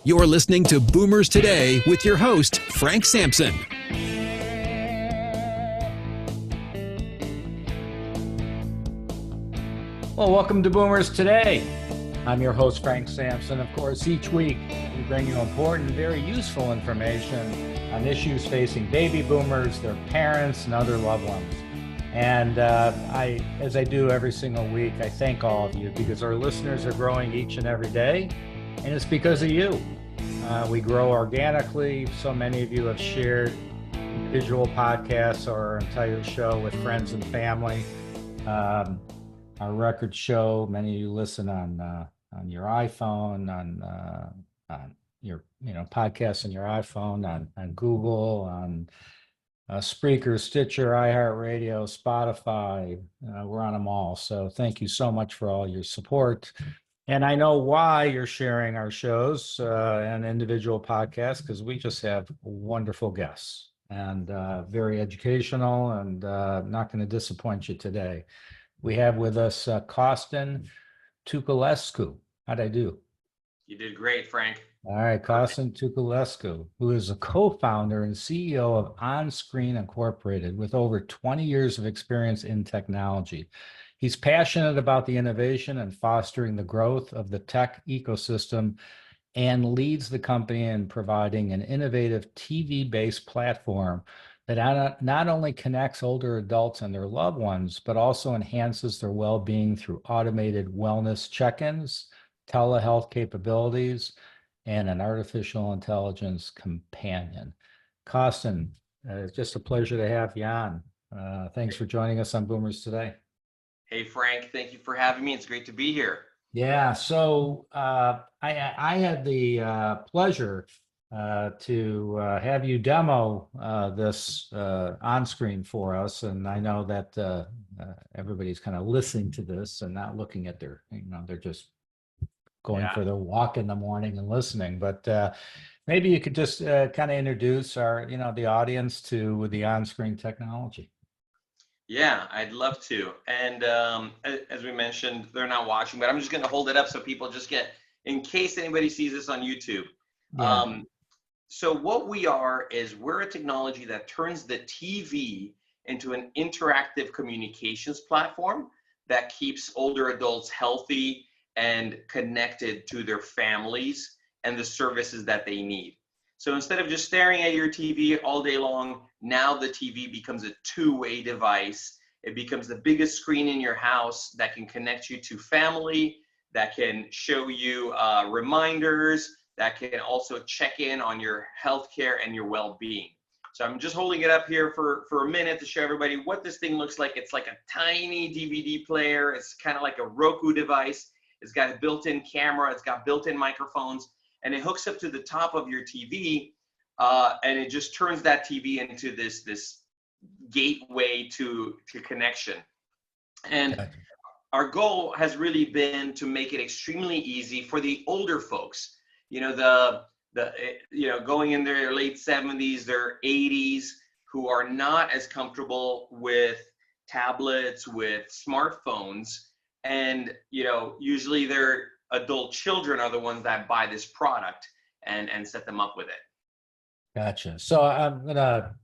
You're listening to Boomers Today with your host, Frank Sampson. Well, welcome to Boomers Today. I'm your host, Frank Sampson. Of course, each week we bring you important, very useful information on issues facing baby boomers, their parents, and other loved ones. And as I do every single week, I thank all of you because our listeners are growing each and every day, and it's because of you. We grow organically. So many of you have shared visual podcasts or our entire show with friends and family. Our record show, many of you listen on your iPhone, on your podcasts on your iPhone, on Google, on Spreaker, Stitcher, iHeartRadio, Spotify. We're on them all. So thank you so much for all your support. And I know why you're sharing our shows and individual podcasts, because we just have wonderful guests and very educational, and not going to disappoint you today. We have with us Costin Tuculescu. How'd I do? You did great, Frank. All right, Costin Tuculescu, who is a co-founder and CEO of ONSCREEN Incorporated with over 20 years of experience in technology. He's passionate about the innovation and fostering the growth of the tech ecosystem and leads the company in providing an innovative TV-based platform that not only connects older adults and their loved ones, but also enhances their well-being through automated wellness check-ins, telehealth capabilities, and an artificial intelligence companion. Costin, it's just a pleasure to have you on. Thanks for joining us on Boomers Today. Hey, Frank, thank you for having me. It's great to be here. Yeah, so I had the pleasure to have you demo this ONSCREEN for us, and I know that everybody's kind of listening to this and not looking at their, they're just going for their walk in the morning and listening. But maybe you could just kind of introduce our, the audience to the ONSCREEN technology. Yeah, I'd love to. And as we mentioned, they're not watching, but I'm just going to hold it up so people just get, in case anybody sees this on YouTube. Yeah. So what we are is we're a technology that turns the TV into an interactive communications platform that keeps older adults healthy and connected to their families and the services that they need. So instead of just staring at your TV all day long, now the TV becomes a two-way device. It becomes the biggest screen in your house that can connect you to family, that can show you reminders, that can also check in on your healthcare and your well-being. So I'm just holding it up here for a minute to show everybody what this thing looks like. It's like a tiny DVD player. It's kind of like a Roku device. It's got a built-in camera. It's got built-in microphones. And it hooks up to the top of your TV, and it just turns that TV into this gateway to connection. And our goal has really been to make it extremely easy for the older folks. Going in their late 70s, their 80s, who are not as comfortable with tablets, with smartphones, and usually their adult children are the ones that buy this product and set them up with it. Gotcha. So I'm gonna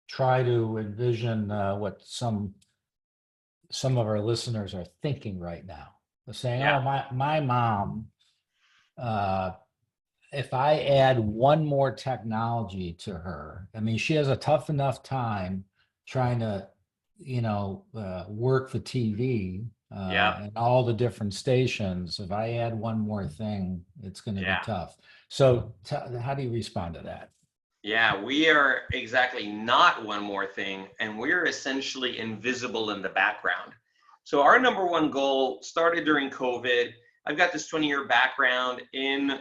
try to envision what some of our listeners are thinking right now. They're saying, "Oh, my mom. If I add one more technology to her, I mean, she has a tough enough time trying to, work the TV." And all the different stations. If I add one more thing, it's going to be tough. So how do you respond to that? Yeah, we are exactly not one more thing, and we're essentially invisible in the background. So our number one goal started during COVID. I've got this 20-year background in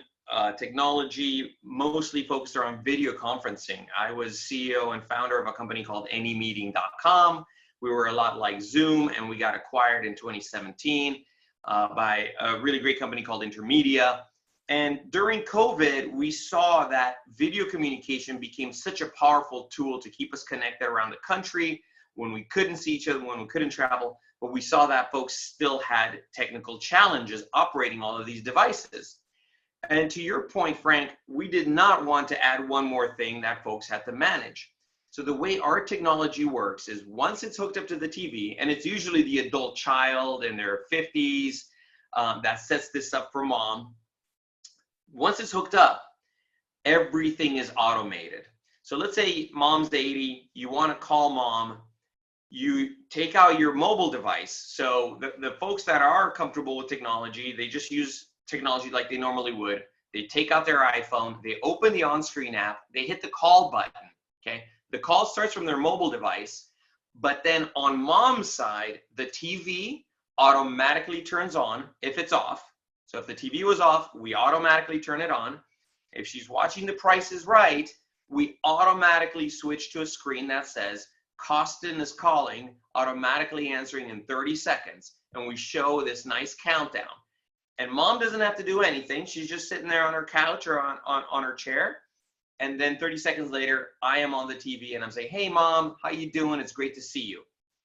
technology, mostly focused around video conferencing. I was CEO and founder of a company called anymeeting.com. We were a lot like Zoom, and we got acquired in 2017 by a really great company called Intermedia. And during COVID, we saw that video communication became such a powerful tool to keep us connected around the country when we couldn't see each other, when we couldn't travel. But we saw that folks still had technical challenges operating all of these devices. And to your point, Frank, we did not want to add one more thing that folks had to manage. So the way our technology works is once it's hooked up to the TV, and it's usually the adult child in their 50s that sets this up for mom. Once it's hooked up, everything is automated. So let's say mom's 80, you want to call mom, you take out your mobile device. So the folks that are comfortable with technology, they just use technology like they normally would. They take out their iPhone, they open the OnScreen app, they hit the call button, okay? The call starts from their mobile device, but then on mom's side, the TV automatically turns on if it's off. So if the TV was off, we automatically turn it on. If she's watching The Price is Right, we automatically switch to a screen that says, Costin is calling, automatically answering in 30 seconds. And we show this nice countdown. And mom doesn't have to do anything. She's just sitting there on her couch or on her chair. And then 30 seconds later, I am on the TV and I'm saying, hey, mom, how you doing? It's great to see you.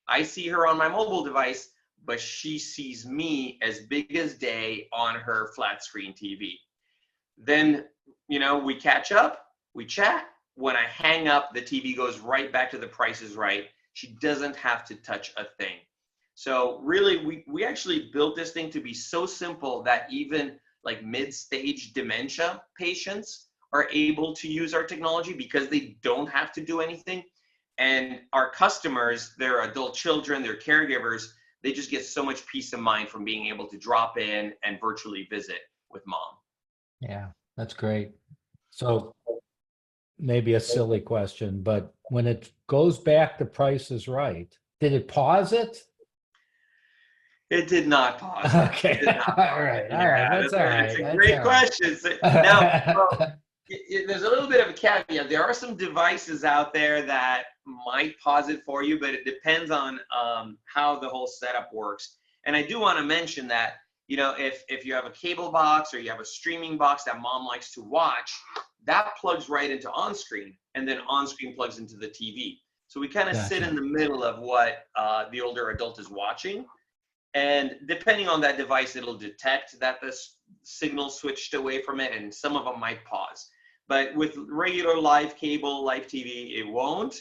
I see her on my mobile device, but she sees me as big as day on her flat screen TV. Then, we catch up, we chat. When I hang up, the TV goes right back to The Price is Right. She doesn't have to touch a thing. So really, we actually built this thing to be so simple that even like mid-stage dementia patients are able to use our technology because they don't have to do anything. And our customers, their adult children, their caregivers, they just get so much peace of mind from being able to drop in and virtually visit with mom. Yeah, that's great. So maybe a silly question, but when it goes back to Price is Right, did it pause it? It did not pause. Okay. All right. That's all right. It's a great question. So, now, there's a little bit of a caveat. There are some devices out there that might pause it for you, but it depends on how the whole setup works. And I do want to mention that, if you have a cable box or you have a streaming box that mom likes to watch, that plugs right into OnScreen, and then OnScreen plugs into the TV. So we kind of sit in the middle of what the older adult is watching. And depending on that device, it'll detect that the signal switched away from it, and some of them might pause. But with regular live cable, live TV, it won't.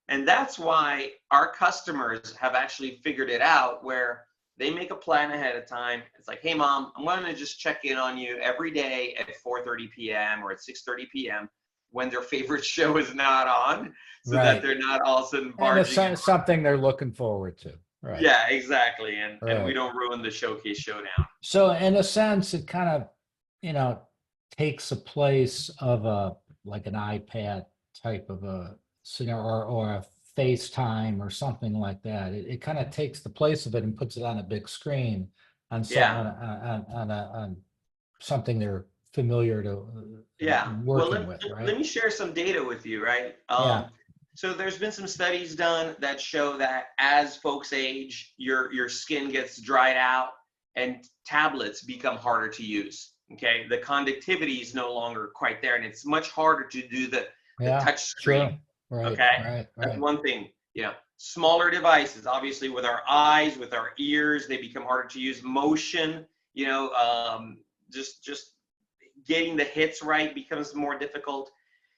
And that's why our customers have actually figured it out, where they make a plan ahead of time. It's like, hey, mom, I'm going to just check in on you every day at 4:30 p.m. or at 6:30 p.m. when their favorite show is not on, so that they're not all of a sudden barging. And it's something they're looking forward to. Right. Yeah, exactly. And we don't ruin the showcase showdown. So in a sense, it kind of, takes a place of like an iPad type of a scenario or a FaceTime or something like that. It kind of takes the place of it and puts it on a big screen on something they're familiar to working with, right? Let me share some data with you, right? So there's been some studies done that show that as folks age, your skin gets dried out and tablets become harder to use. Okay, the conductivity is no longer quite there, and it's much harder to do the touch screen. Sure. Right, okay, that's one thing. Smaller devices, obviously, with our eyes, with our ears, they become harder to use. Motion, just getting the hits right becomes more difficult.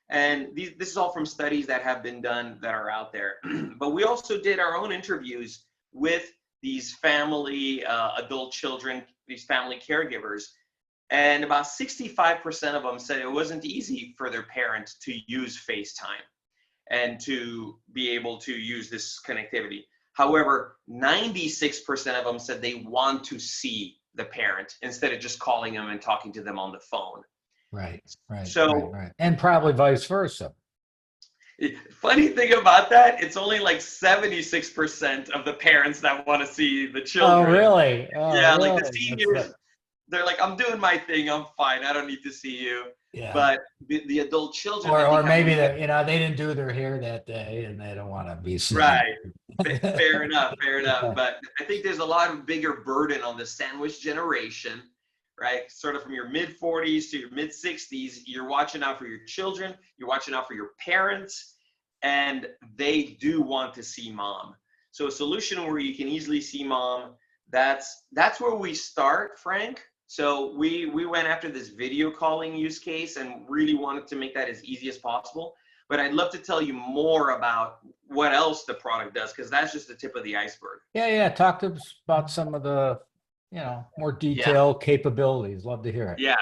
And this is all from studies that have been done that are out there. But we also did our own interviews with these family adult children, these family caregivers. And about 65% of them said it wasn't easy for their parents to use FaceTime and to be able to use this connectivity. However, 96% of them said they want to see the parent instead of just calling them and talking to them on the phone. Right. So, and probably vice versa. Funny thing about that, it's only like 76% of the parents that want to see the children. Oh, really? Yeah, really? Like the seniors, they're like, I'm doing my thing, I'm fine, I don't need to see you. Yeah. But the adult children, or maybe they didn't do their hair that day and they don't want to be seen. Right. Fair enough. But I think there's a lot of bigger burden on the sandwich generation, right? Sort of from your mid 40s to your mid 60s, you're watching out for your children, you're watching out for your parents, and they do want to see mom. So a solution where you can easily see mom, that's where we start, Frank. So we went after this video calling use case and really wanted to make that as easy as possible. But I'd love to tell you more about what else the product does, because that's just the tip of the iceberg. Yeah. Talk to us about some of the, more Yeah, detailed capabilities. Love to hear it.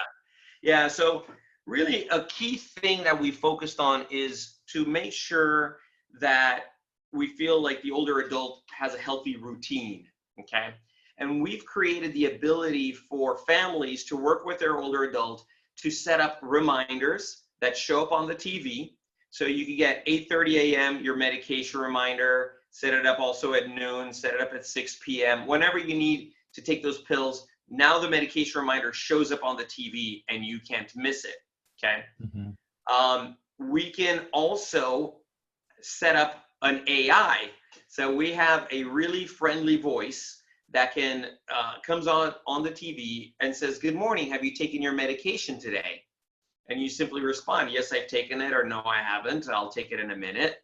yeah. So really a key thing that we focused on is to make sure that we feel like the older adult has a healthy routine, okay? And we've created the ability for families to work with their older adult to set up reminders that show up on the TV. So you can get 8:30 a.m. your medication reminder, set it up also at noon, set it up at 6 p.m. Whenever you need to take those pills, now the medication reminder shows up on the TV and you can't miss it, okay? We can also set up an AI. So we have a really friendly voice that can comes on the TV and says, "Good morning, have you taken your medication today?" And you simply respond, "Yes, I've taken it," or "No, I haven't. I'll take it in a minute."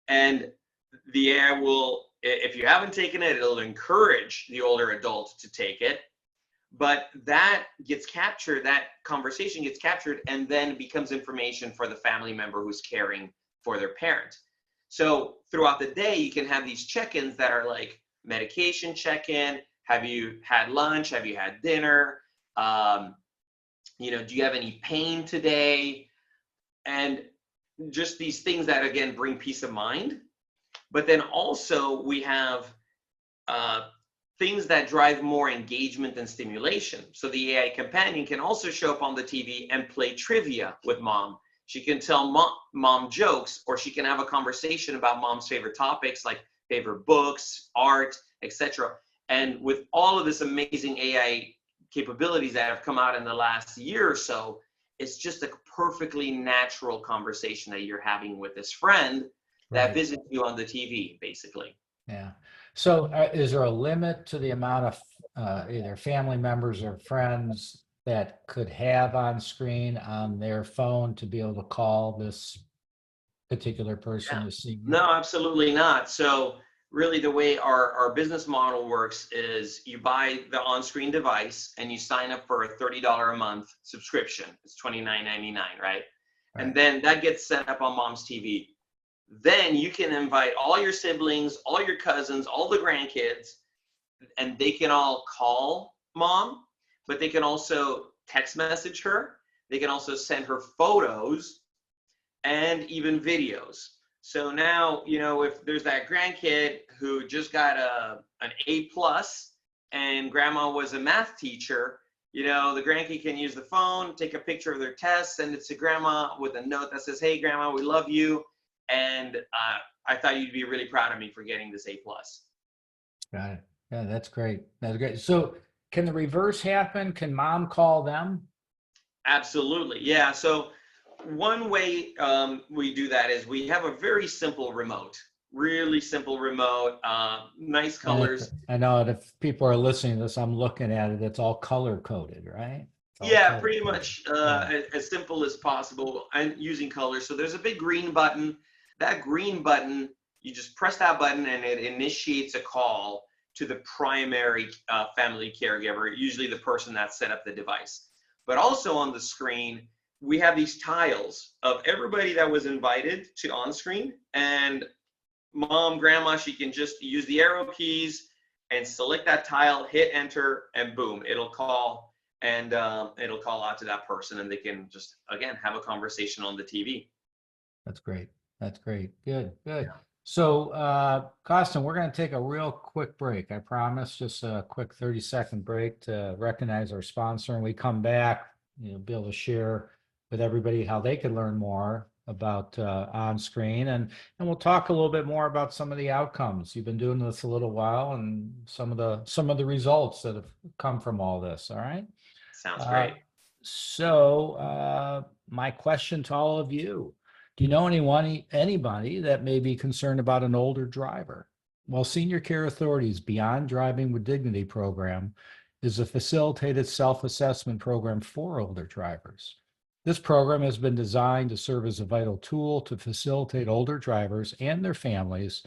And the AI will, if you haven't taken it, it'll encourage the older adult to take it. But that gets captured, that conversation gets captured, and then becomes information for the family member who's caring for their parent. So throughout the day, you can have these check-ins that are like medication check-in. Have you had lunch? Have you had dinner? Do you have any pain today? And just these things that, again, bring peace of mind. But then also we have things that drive more engagement and stimulation. So the AI companion can also show up on the TV and play trivia with mom. She can tell mom jokes, or she can have a conversation about mom's favorite topics like favorite books, art, etc. And with all of this amazing AI capabilities that have come out in the last year or so, it's just a perfectly natural conversation that you're having with this friend that visits you on the TV, basically. Yeah. So is there a limit to the amount of either family members or friends that could have on screen on their phone to be able to call this particular person to see? No, absolutely not. So really the way our business model works is you buy the on-screen device and you sign up for a $30 a month subscription. It's $29.99, right? And then that gets set up on mom's TV. Then you can invite all your siblings, all your cousins, all the grandkids, and they can all call mom, but they can also text message her. They can also send her photos and even videos. So now, if there's that grandkid who just got an A+ and grandma was a math teacher, the grandkid can use the phone, take a picture of their test, send it to grandma with a note that says, "Hey, grandma, we love you. And I thought you'd be really proud of me for getting this A+." Got it. Yeah, that's great. That's great. So can the reverse happen? Can mom call them? Absolutely. Yeah. So one way we do that is we have a very simple remote, really simple remote, nice colors. I know if people are listening to this, I'm looking at it, it's all color coded, right? Yeah, pretty much as simple as possible and using colors. So there's a big green button. That green button, you just press that button and it initiates a call to the primary family caregiver, usually the person that set up the device. But also on the screen, we have these tiles of everybody that was invited to on screen, and mom, grandma, she can just use the arrow keys and select that tile, hit enter, and boom, it'll call, and it'll call out to that person, and they can just, again, have a conversation on the TV. That's great. That's great. Good. Yeah. So, Costin, we're going to take a real quick break. I promise, just a quick 30-second break to recognize our sponsor. And we come back, be able to share with everybody how they can learn more about OnScreen. And we'll talk a little bit more about some of the outcomes. You've been doing this a little while and some of the results that have come from all this. All right. Sounds great. So, my question to all of you. Do you know anybody that may be concerned about an older driver? Well, Senior Care Authority's Beyond Driving with Dignity program is a facilitated self-assessment program for older drivers. This program has been designed to serve as a vital tool to facilitate older drivers and their families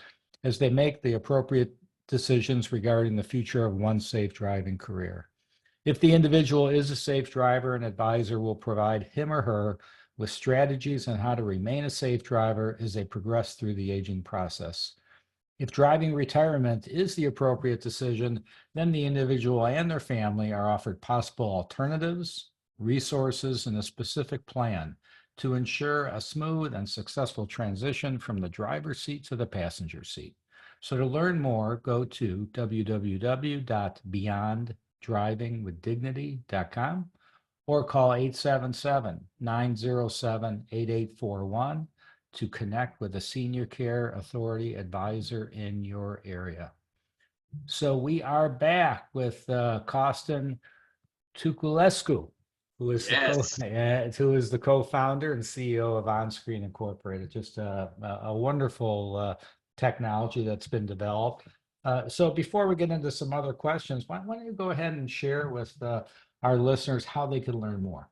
as they make the appropriate decisions regarding the future of one's safe driving career. If the individual is a safe driver, an advisor will provide him or her with strategies on how to remain a safe driver as they progress through the aging process. If driving retirement is the appropriate decision, then the individual and their family are offered possible alternatives, resources, and a specific plan to ensure a smooth and successful transition from the driver's seat to the passenger seat. So to learn more, go to www.beyonddrivingwithdignity.com or call 877-907-8841 to connect with a senior care authority advisor in your area. So we are back with Costin Tuculescu, who is Yes. who is the co-founder and CEO of OnScreen Incorporated. Just a wonderful technology that's been developed. So before we get into some other questions, why don't you go ahead and share with our listeners how they can learn more?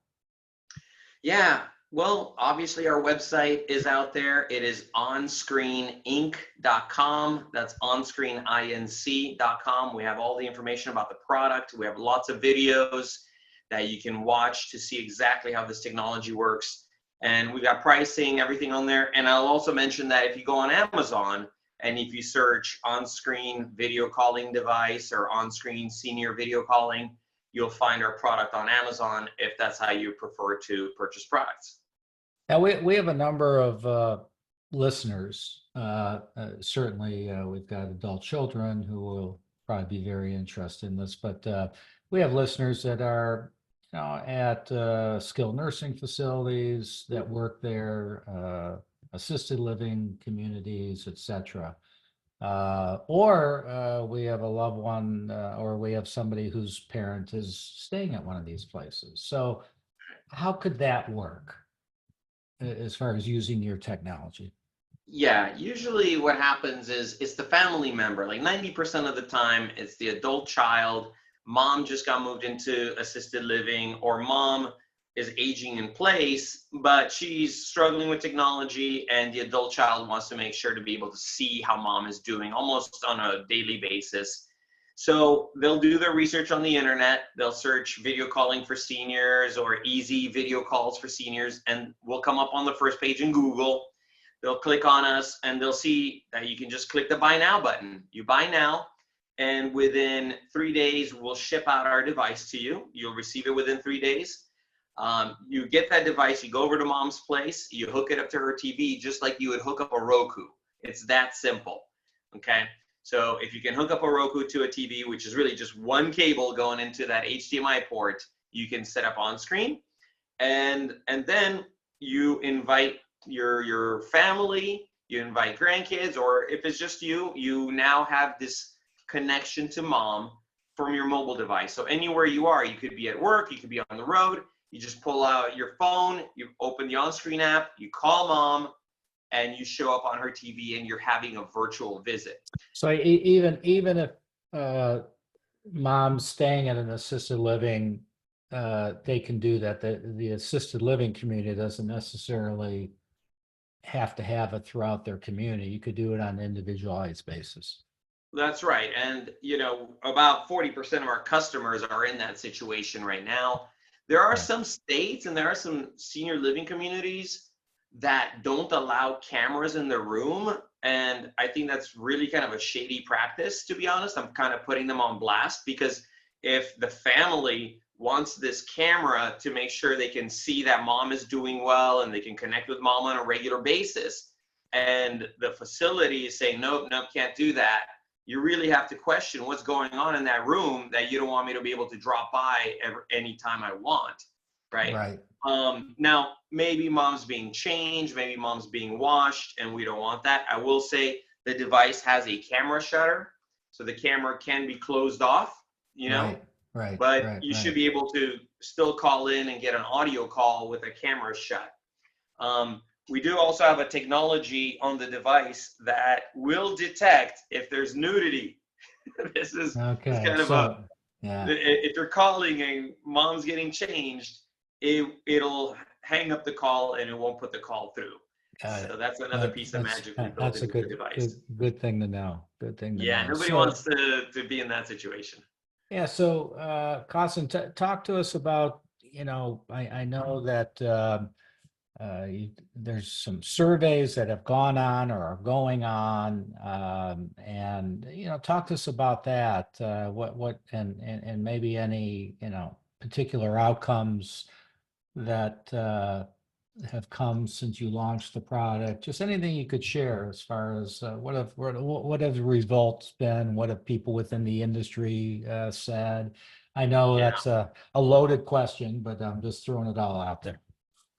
Yeah. Well, obviously our website is out there. It is onscreeninc.com. That's onscreeninc.com. We have all the information about the product. We have lots of videos that you can watch to see exactly how this technology works. And we got pricing, everything on there. And I'll also mention that if you go on Amazon and if you search on-screen video calling device or on-screen senior video calling, you'll find our product on Amazon if that's how you prefer to purchase products. Now, we have a number of listeners. Certainly, we've got adult children who will probably be very interested in this, but we have listeners that are at skilled nursing facilities that work there, assisted living communities, etc. Or we have a loved one or we have somebody whose parent is staying at one of these places. So how could that work as far as using your technology? Yeah, usually what happens is it's the family member. Like 90% of the time, it's the adult child. Mom just got moved into assisted living, or mom is aging in place, but she's struggling with technology, and the adult child wants to make sure to be able to see how mom is doing almost on a daily basis. So they'll do their research on the internet. They'll search video calling for seniors or easy video calls for seniors, and we'll come up on the first page in Google. They'll click on us and they'll see that you can just click the buy now button. You buy now, and within 3 days, we'll ship out our device to you. You'll receive it within 3 days. You get that device, you go over to mom's place, you hook it up to her TV just like you would hook up a Roku. It's that simple, okay? So if you can hook up a Roku to a TV, which is really just one cable going into that HDMI port, you can set up on screen, and then you invite your family, you invite grandkids, or if it's just you, you now have this connection to mom from your mobile device. So anywhere you are, you could be at work, you could be on the road, you just pull out your phone, you open the on-screen app, you call mom, and you show up on her TV and you're having a virtual visit. So even if mom's staying at an assisted living, they can do that. The assisted living community doesn't necessarily have to have it throughout their community. You could do it on an individualized basis. That's right. And, about 40% of our customers are in that situation right now. There are some states and there are some senior living communities that don't allow cameras in the room. And I think that's really kind of a shady practice, to be honest. I'm kind of putting them on blast, because if the family wants this camera to make sure they can see that mom is doing well and they can connect with mom on a regular basis, and the facility is saying, nope, can't do that, you really have to question what's going on in that room that you don't want me to be able to drop by anytime I want, right? Right. Now, maybe mom's being changed, maybe mom's being washed, and we don't want that. I will say the device has a camera shutter, so the camera can be closed off, Right. But you should be able to still call in and get an audio call with a camera shut. We do also have a technology on the device that will detect if there's nudity. This is kind of if you're calling and mom's getting changed, it'll hang up the call and it won't put the call through. So that's another piece of magic we built into the device. Good thing to know. Good thing to know. Yeah, nobody wants to be in that situation. Yeah. So, Costin, talk to us about, I know that there's some surveys that have gone on or are going on, and talk to us about that. And maybe any particular outcomes that have come since you launched the product. Just anything you could share as far as what have the results been? What have people within the industry said? I know Yeah. that's a loaded question, but I'm just throwing it all out there.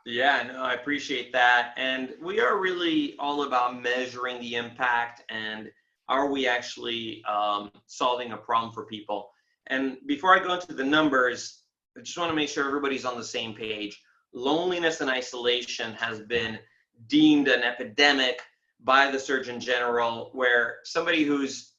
Yeah, no, I appreciate that. And we are really all about measuring the impact and are we actually solving a problem for people? And before I go into the numbers, I just want to make sure everybody's on the same page. Loneliness and isolation has been deemed an epidemic by the Surgeon General, where somebody who's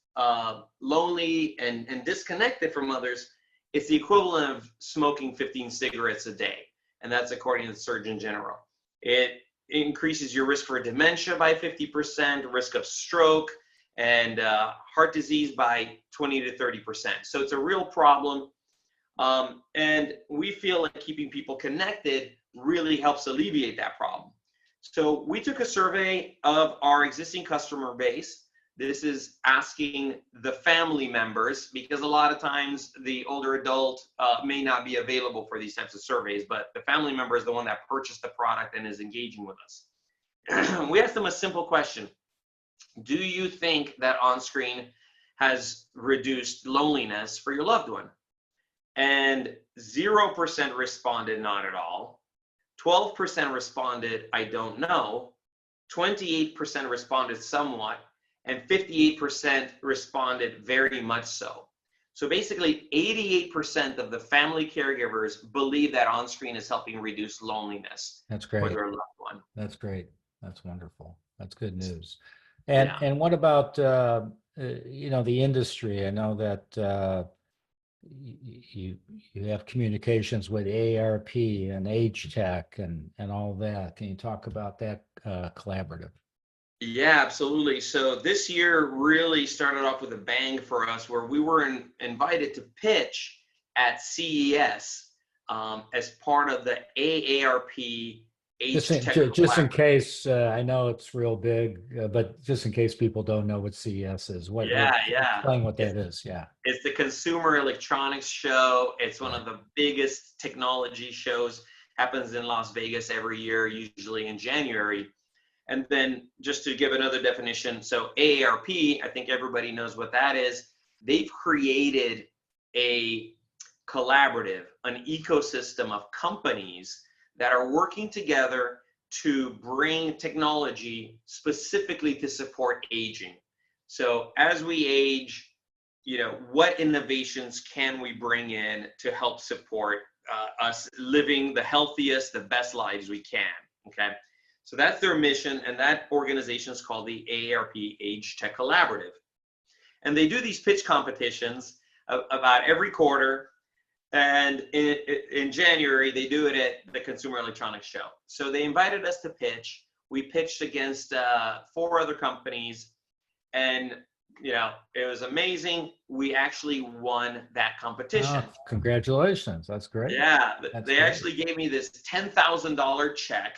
lonely and disconnected from others, it's the equivalent of smoking 15 cigarettes a day. And that's according to the Surgeon General. It increases your risk for dementia by 50%, risk of stroke, and heart disease by 20 to 30%. So it's a real problem. And we feel like keeping people connected really helps alleviate that problem. So we took a survey of our existing customer base. This is asking the family members, because a lot of times the older adult may not be available for these types of surveys, but the family member is the one that purchased the product and is engaging with us. We asked them a simple question. Do you think that OnScreen has reduced loneliness for your loved one? And 0% responded not at all. 12% responded, I don't know. 28% responded somewhat. And 58% responded very much so. So basically 88% of the family caregivers believe that OnScreen is helping reduce loneliness. That's great. For their loved one. That's great. That's wonderful. That's good news. Yeah. And what about the industry? I know that you have communications with AARP and Age Tech and all that. Can you talk about that collaborative? Yeah, absolutely. So this year really started off with a bang for us, where we were invited to pitch at CES as part of the AARP Age Tech Just in case, I know it's real big, but just in case people don't know what CES is, Yeah. explain what that is. Yeah. It's the Consumer Electronics Show. It's one of the biggest technology shows. Happens in Las Vegas every year, usually in January. And then just to give another definition, so AARP, I think everybody knows what that is. They've created a collaborative, an ecosystem of companies that are working together to bring technology specifically to support aging. So as we age, what innovations can we bring in to help support us living the healthiest, the best lives we can, okay? So that's their mission, and that organization is called the AARP Age Tech Collaborative. And they do these pitch competitions about every quarter, and in January, they do it at the Consumer Electronics Show. So they invited us to pitch. We pitched against 4 other companies, and it was amazing. We actually won that competition. Oh, congratulations. That's great. Yeah, That's they great. actually gave me this $10,000 check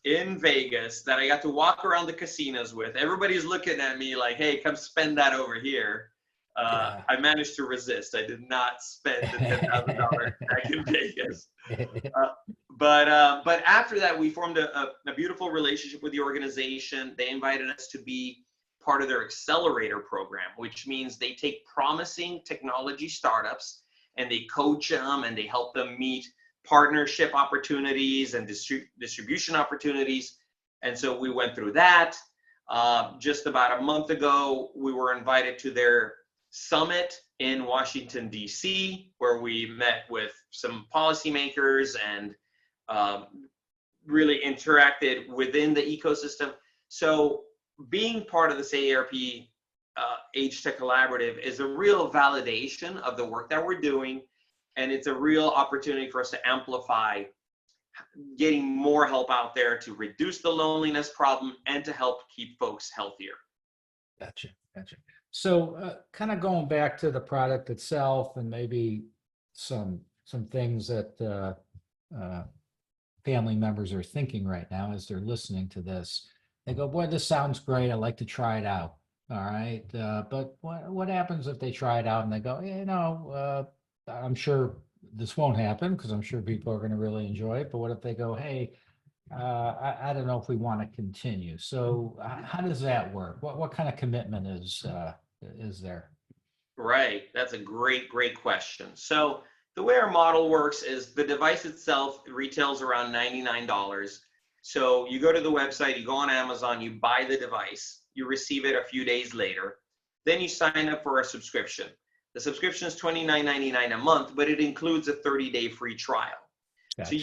in Vegas that I got to walk around the casinos with. Everybody's looking at me like, hey, come spend that over here. Yeah. I managed to resist. I did not spend the $10,000 back in Vegas. But after that, we formed a beautiful relationship with the organization. They invited us to be part of their accelerator program, which means they take promising technology startups and they coach them and they help them meet partnership opportunities and distribution opportunities. And so we went through that. Just about a month ago, we were invited to their summit in Washington, D.C., where we met with some policymakers and really interacted within the ecosystem. So being part of this AARP Age Tech Collaborative is a real validation of the work that we're doing. And it's a real opportunity for us to amplify getting more help out there to reduce the loneliness problem and to help keep folks healthier. Gotcha. So kind of going back to the product itself and maybe some things that family members are thinking right now as they're listening to this. They go, boy, this sounds great. I'd like to try it out. All right. But what happens if they try it out and they go, I'm sure this won't happen because I'm sure people are going to really enjoy it. But what if they go, hey, I don't know if we want to continue. So how does that work? What kind of commitment is there? Right. That's a great question. So the way our model works is the device itself retails around $99. So you go to the website, you go on Amazon, you buy the device, you receive it a few days later. Then you sign up for a subscription. The subscription is $29.99 a month, but it includes a 30-day free trial. Gotcha. So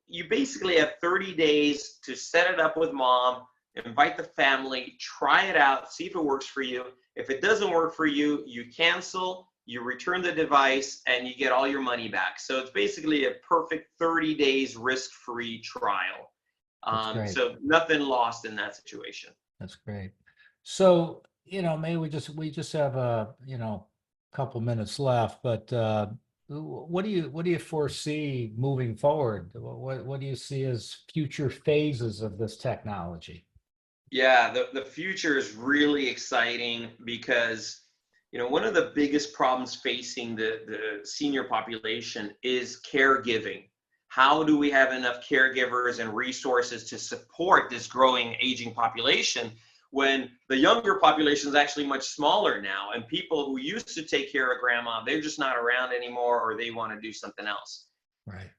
you basically have 30 days to set it up with mom, invite the family, try it out, see if it works for you. If it doesn't work for you, you cancel, you return the device, and you get all your money back. So it's basically a perfect 30 days risk-free trial. So nothing lost in that situation. That's great. So, maybe we just have a, couple minutes left, but what do you foresee moving forward? What do you see as future phases of this technology? Yeah, the future is really exciting because, one of the biggest problems facing the senior population is caregiving. How do we have enough caregivers and resources to support this growing aging population when the younger population is actually much smaller now, and people who used to take care of grandma, they're just not around anymore, or they want to do something else. Right.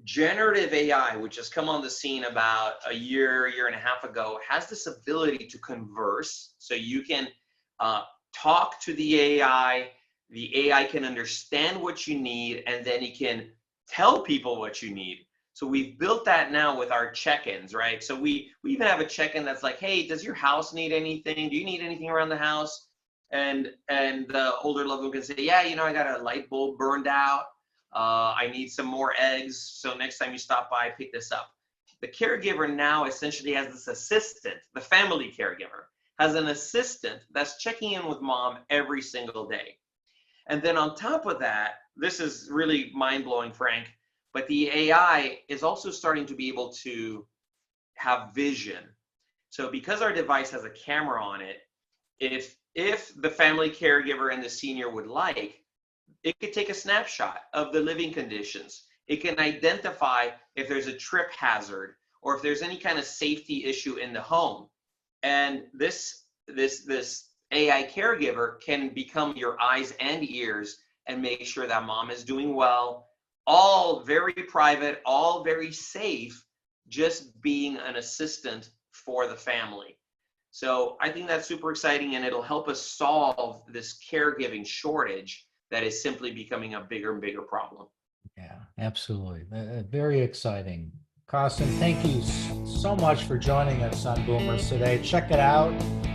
Generative AI, which has come on the scene about a year and a half ago, has this ability to converse. So you can talk to the AI can understand what you need, and then it can tell people what you need. So we've built that now with our check-ins, right? So we even have a check-in that's like, hey, does your house need anything? Do you need anything around the house? And the older loved one can say, yeah, I got a light bulb burned out. I need some more eggs. So next time you stop by, pick this up. The caregiver now essentially has this assistant. The family caregiver has an assistant that's checking in with mom every single day. And then on top of that, this is really mind-blowing, Frank, but the AI is also starting to be able to have vision. So because our device has a camera on it, if the family caregiver and the senior would like, it could take a snapshot of the living conditions. It can identify if there's a trip hazard or if there's any kind of safety issue in the home. And this AI caregiver can become your eyes and ears and make sure that mom is doing well, all very private, all very safe, just being an assistant for the family. So I think that's super exciting, and it'll help us solve this caregiving shortage that is simply becoming a bigger and bigger problem. Yeah, absolutely. Very exciting. Costin, thank you so much for joining us on Boomers today. Check it out,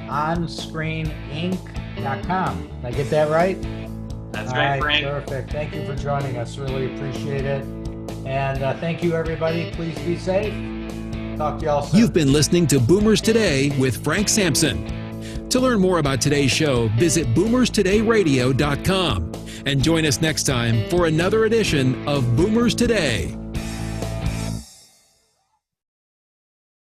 OnScreenInc.com. Did I get that right? That's great, Frank. Perfect. Thank you for joining us. Really appreciate it. And thank you, everybody. Please be safe. Talk to y'all soon. You've been listening to Boomers Today with Frank Sampson. To learn more about today's show, visit boomerstodayradio.com and join us next time for another edition of Boomers Today.